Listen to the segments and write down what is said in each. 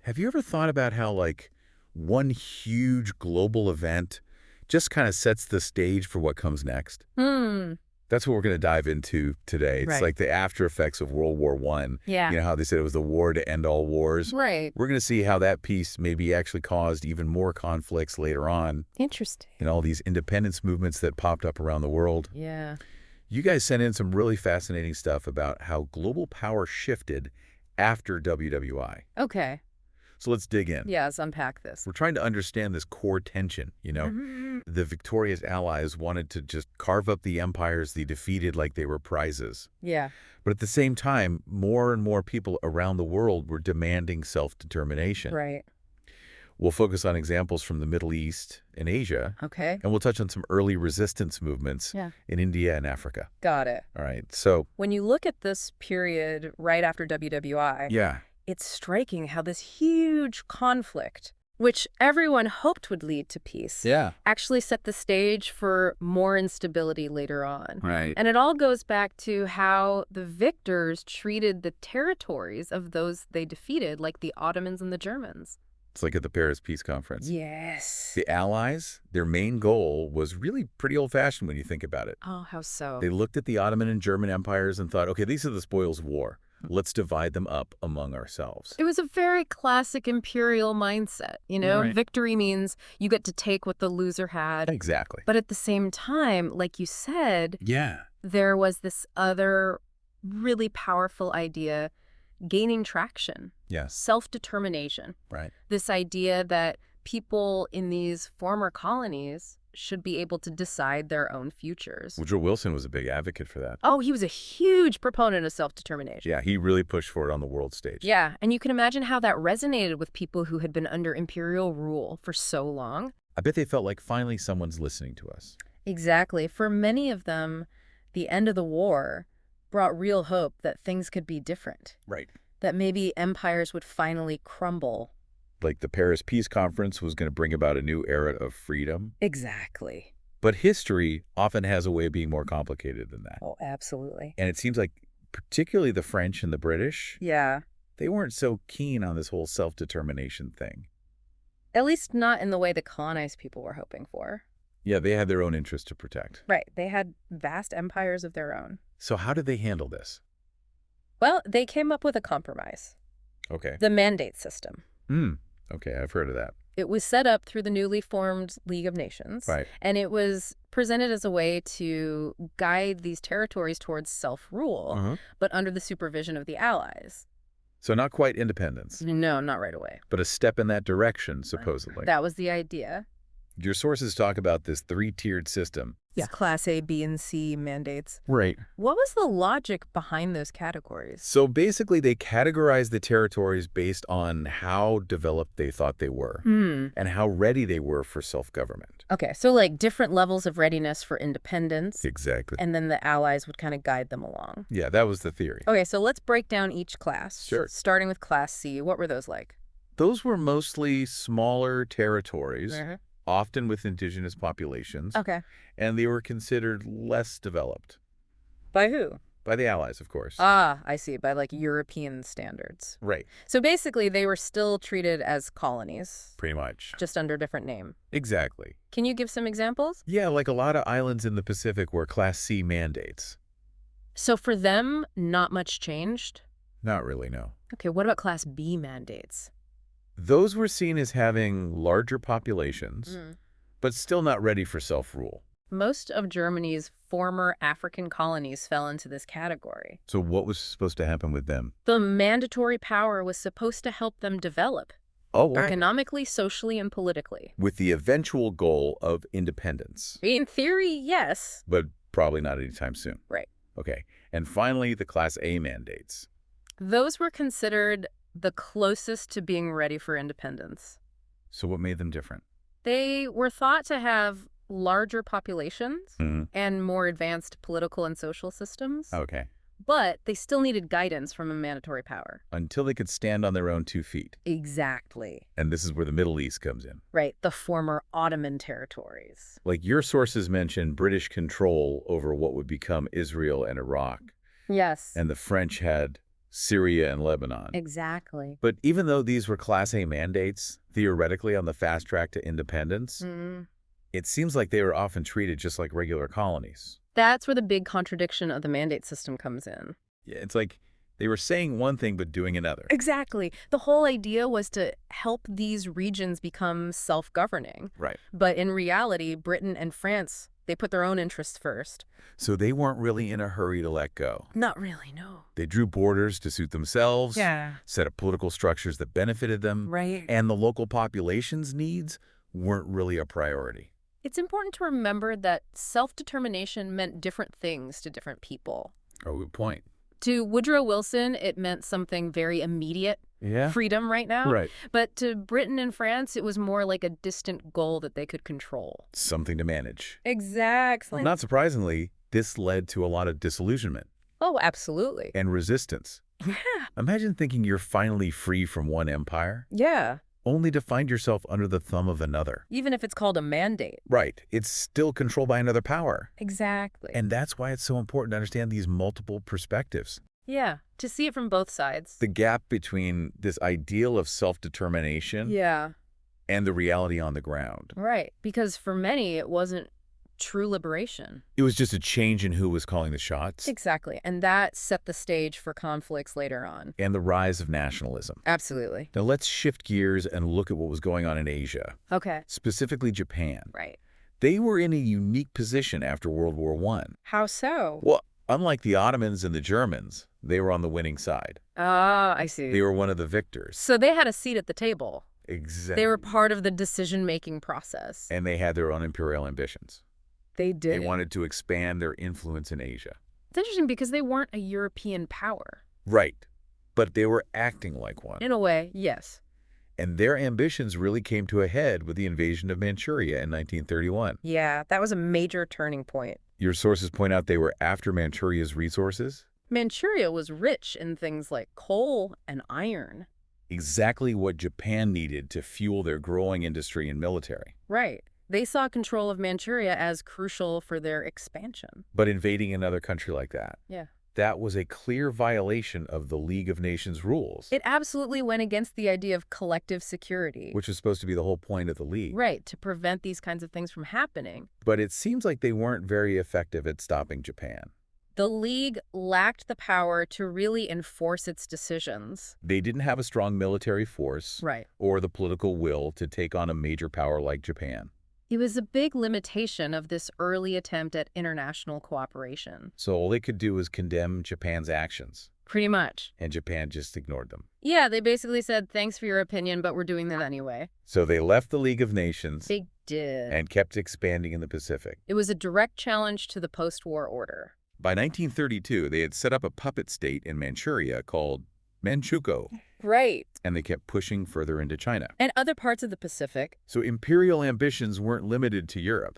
Have you ever thought about how, like, one huge global event just kind of sets the stage for what comes next? Hmm. That's what we're going to dive into today. It's Right. like the after effects of World War One. Yeah. You know how they said it was the war to end all wars? Right. We're going to see how that piece maybe actually caused even more conflicts later on Interesting. in all these independence movements that popped up around the world. Yeah. You guys sent in some really fascinating stuff about how global power shifted after WWI. Okay. So let's dig in. Yeah, let's unpack this. We're trying to understand this core tension. Mhm. The victorious allies wanted to just carve up the empires they defeated like they were prizes. Yeah. But at the same time, more and more people around the world were demanding self-determination. Right. We'll focus on examples from the Middle East and Asia, Okay. and we'll touch on some early resistance movements Yeah. in India and Africa. Got it. All right, so When you look at this period right after WWI, yeah, it's striking how this huge conflict, which everyone hoped would lead to peace, actually set the stage for more instability later on. right. And it all goes back to how the victors treated the territories of those they defeated, like the Ottomans and the Germans. It's like at the Paris Peace Conference. Yes. The Allies, their main goal was really pretty old-fashioned when you think about it. Oh, how so? They looked at the Ottoman and German empires and thought, okay, these are the spoils of war. Let's divide them up among ourselves. It was a very classic imperial mindset, Right. Victory means you get to take what the loser had. Exactly. But at the same time, like you said, Yeah. there was this other really powerful idea gaining traction, Yes. self-determination. Right. This idea that people in these former colonies should be able to decide their own futures. Woodrow Wilson was a big advocate for that. Oh, he was a huge proponent of self-determination. Yeah, he really pushed for it on the world stage. Yeah, and you can imagine how that resonated with people who had been under imperial rule for so long. I bet they felt like finally someone's listening to us. Exactly. For many of them, the end of the war brought real hope that things could be different, Right. that maybe empires would finally crumble. Like the Paris Peace Conference was going to bring about a new era of freedom. Exactly. But history often has a way of being more complicated than that. Oh, absolutely. And it seems like particularly the French and the British, Yeah. they weren't so keen on this whole self-determination thing. At least not in the way the colonized people were hoping for. Yeah, they had their own interests to protect. Right. They had vast empires of their own. So how did they handle this? Well, they came up with a compromise. Okay. The mandate system. Okay, I've heard of that. It was set up through the newly formed League of Nations. Right. And it was presented as a way to guide these territories towards self-rule, but under the supervision of the Allies. So not quite independence, No, not right away. but a step in that direction, supposedly. That was the idea. Your sources talk about this three-tiered system. Yeah. Class A, B, and C mandates. Right. What was the logic behind those categories? So basically, they categorized the territories based on how developed they thought they were and how ready they were for self-government. Okay, so like different levels of readiness for independence, Exactly. and then the Allies would kind of guide them along. Yeah, that was the theory. Okay, so let's break down each class. Sure. Starting with Class C. What were those like? Those were mostly smaller territories, often with indigenous populations, Okay. and they were considered less developed. By who? By the Allies, of course. Ah, I see. By like European standards. Right. So basically, they were still treated as colonies, Pretty much. just under a different name. Exactly. Can you give some examples? Yeah, like a lot of islands in the Pacific were Class C mandates. So for them, not much changed? Not really, no. Okay, what about Class B mandates? Those were seen as having larger populations, but still not ready for self-rule. Most of Germany's former African colonies fell into this category. So what was supposed to happen with them? The mandatory power was supposed to help them develop Oh, economically, socially, and politically. with the eventual goal of independence, In theory, yes. but probably not anytime soon. Right. Okay. And finally, the Class A mandates. Those were considered the closest to being ready for independence. So what made them different? They were thought to have larger populations and more advanced political and social systems, Okay. but they still needed guidance from a mandatory power. Until they could stand on their own 2 feet. Exactly. And this is where the Middle East comes in. Right, the former Ottoman territories. Like your sources mention British control over what would become Israel and Iraq. Yes. And the French had Syria and Lebanon. Exactly. But even though these were Class A mandates, theoretically on the fast track to independence, it seems like they were often treated just like regular colonies. That's where the big contradiction of the mandate system comes in. Yeah, it's like they were saying one thing but doing another. Exactly. The whole idea was to help these regions become self-governing. Right. But in reality, Britain and France, they put their own interests first. So they weren't really in a hurry to let go. Not really, no. They drew borders to suit themselves, Yeah. set up political structures that benefited them, Right. and the local population's needs weren't really a priority. It's important to remember that self-determination meant different things to different people. Oh, good point. To Woodrow Wilson, it meant something very immediate, freedom right now. Right. But to Britain and France, it was more like a distant goal that they could control. Something to manage. Exactly. Not surprisingly, this led to a lot of disillusionment. Oh, absolutely. And resistance. Yeah. Imagine thinking you're finally free from one empire, Yeah. only to find yourself under the thumb of another. Even if it's called a mandate. Right. It's still controlled by another power. Exactly. And that's why it's so important to understand these multiple perspectives. Yeah, to see it from both sides. The gap between this ideal of self-determination and the reality on the ground. Right. Because for many, it wasn't true liberation. It was just a change in who was calling the shots. Exactly. And that set the stage for conflicts later on. And the rise of nationalism. Absolutely. Now let's shift gears and look at what was going on in Asia. Okay. Specifically Japan. Right. They were in a unique position after World War I. How so? Well, unlike the Ottomans and the Germans, they were on the winning side. Ah, I see. They were one of the victors. So they had a seat at the table. Exactly. They were part of the decision-making process. And they had their own imperial ambitions. They did. They wanted to expand their influence in Asia. It's interesting because they weren't a European power. Right. But they were acting like one. In a way, yes. And their ambitions really came to a head with the invasion of Manchuria in 1931. Yeah, that was a major turning point. Your sources point out they were after Manchuria's resources. Manchuria was rich in things like coal and iron. Exactly what Japan needed to fuel their growing industry and military. Right. They saw control of Manchuria as crucial for their expansion. But invading another country like that, that was a clear violation of the League of Nations rules. It absolutely went against the idea of collective security. Which was supposed to be the whole point of the League. Right, to prevent these kinds of things from happening. But it seems like they weren't very effective at stopping Japan. The League lacked the power to really enforce its decisions. They didn't have a strong military force or the political will to take on a major power like Japan. It was a big limitation of this early attempt at international cooperation. So all they could do was condemn Japan's actions. Pretty much. And Japan just ignored them. Yeah, they basically said, thanks for your opinion, but we're doing that anyway. So they left the League of Nations. They did. And kept expanding in the Pacific. It was a direct challenge to the post-war order. By 1932, they had set up a puppet state in Manchuria called Manchukuo. Right. And they kept pushing further into China. And other parts of the Pacific. So imperial ambitions weren't limited to Europe.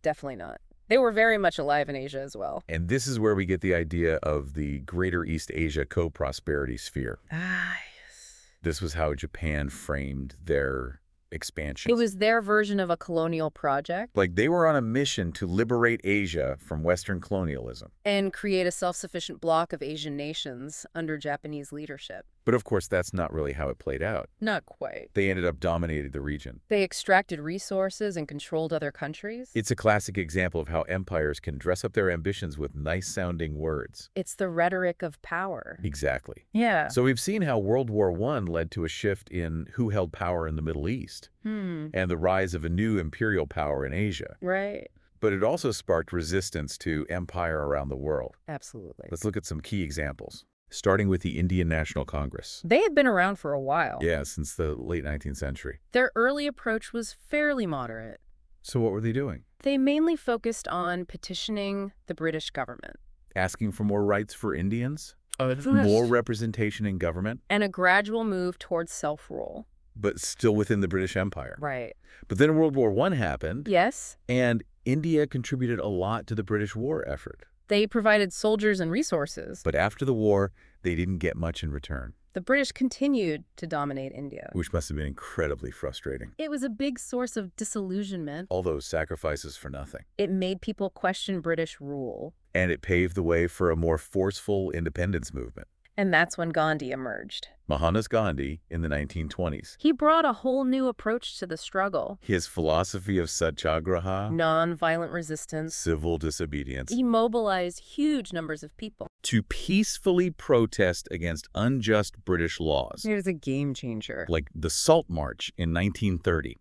Definitely not. They were very much alive in Asia as well. And this is where we get the idea of the Greater East Asia co-prosperity sphere. Ah, yes. This was how Japan framed their expansion. It was their version of a colonial project. Like they were on a mission to liberate Asia from Western colonialism. And create a self-sufficient bloc of Asian nations under Japanese leadership. But of course, that's not really how it played out. Not quite. They ended up dominating the region. They extracted resources and controlled other countries. It's a classic example of how empires can dress up their ambitions with nice-sounding words. It's the rhetoric of power. Exactly. Yeah. So we've seen how World War I led to a shift in who held power in the Middle East and the rise of a new imperial power in Asia. Right. But it also sparked resistance to empire around the world. Absolutely. Let's look at some key examples, starting with the Indian National Congress. They had been around for a while. Yeah, since the late 19th century. Their early approach was fairly moderate. So what were they doing? They mainly focused on petitioning the British government. Asking for more rights for Indians? More representation in government? And a gradual move towards self-rule. But still within the British Empire. Right. But then World War I happened. Yes. And India contributed a lot to the British war effort. They provided soldiers and resources. But after the war, they didn't get much in return. The British continued to dominate India. Which must have been incredibly frustrating. It was a big source of disillusionment. All those sacrifices for nothing. It made people question British rule. And it paved the way for a more forceful independence movement. And that's when Gandhi emerged. Mohandas Gandhi in the 1920s. He brought a whole new approach to the struggle. His philosophy of satyagraha, Nonviolent resistance. civil disobedience, He mobilized huge numbers of people. to peacefully protest against unjust British laws. Here's a game changer. Like the Salt March in 1930.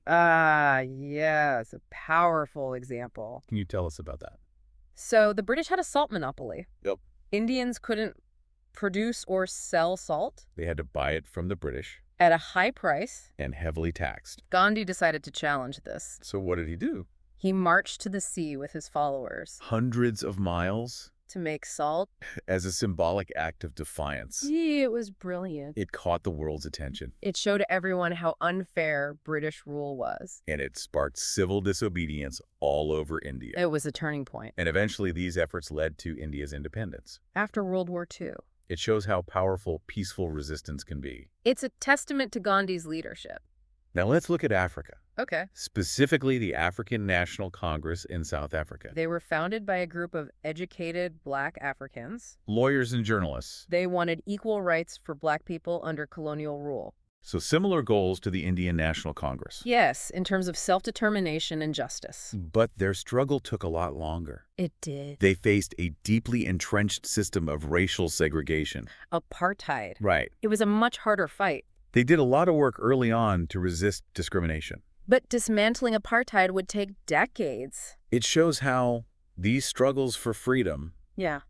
Yes, a powerful example. Can you tell us about that? So the British had a salt monopoly. Yep. Indians couldn't produce or sell salt They had to buy it from the British at a high price. and heavily taxed. Gandhi decided to challenge this. So what did he do? He marched to the sea with his followers Hundreds of miles to make salt. as a symbolic act of defiance. It was brilliant. It caught the world's attention, It showed everyone how unfair British rule was. and it sparked civil disobedience all over India. It was a turning point. And eventually these efforts led to India's independence. After World War II. It shows how powerful peaceful resistance can be. It's a testament to Gandhi's leadership. Now let's look at Africa, Okay. specifically the African National Congress in South Africa. They were founded by a group of educated Black Africans. Lawyers and journalists. They wanted equal rights for Black people under colonial rule. So similar goals to the Indian National Congress. Yes, in terms of self-determination and justice. But their struggle took a lot longer. It did. They faced a deeply entrenched system of racial segregation. Apartheid. Right. It was a much harder fight. They did a lot of work early on to resist discrimination. But dismantling apartheid would take decades. It shows how these struggles for freedom, Yeah.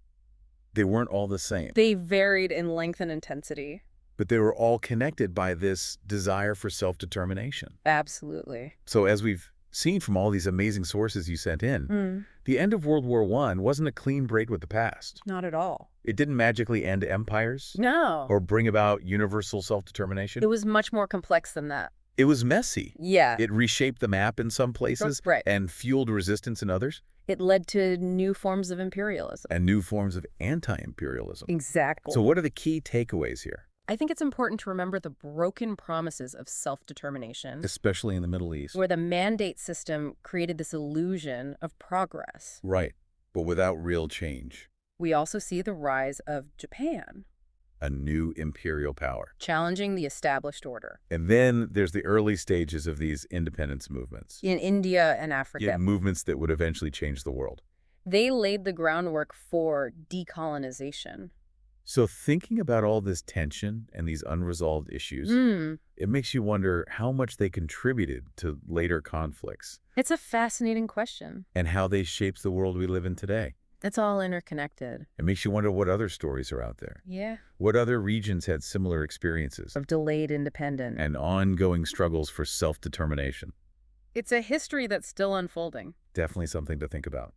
they weren't all the same. They varied in length and intensity. But they were all connected by this desire for self-determination. Absolutely. So as we've seen from all these amazing sources you sent in, the end of World War I wasn't a clean break with the past. Not at all. It didn't magically end empires No. or bring about universal self-determination. It was much more complex than that. It was messy. Yeah. It reshaped the map in some places Right. and fueled resistance in others, It led to new forms of imperialism. and new forms of anti-imperialism. Exactly. So what are the key takeaways here, I think it's important to remember the broken promises of self-determination, especially in the Middle East? where the mandate system created this illusion of progress. Right, but without real change. We also see the rise of Japan, A new imperial power. challenging the established order. And then there's the early stages of these independence movements. In India and Africa, Yeah, movements that would eventually change the world. they laid the groundwork for decolonization. So thinking about all this tension and these unresolved issues, it makes you wonder how much they contributed to later conflicts It's a fascinating question. and how they shapes the world we live in today. It's all interconnected. It makes you wonder what other stories are out there. Yeah. What other regions had similar experiences Of delayed independence. and ongoing struggles for self-determination. It's a history that's still unfolding. Definitely something to think about.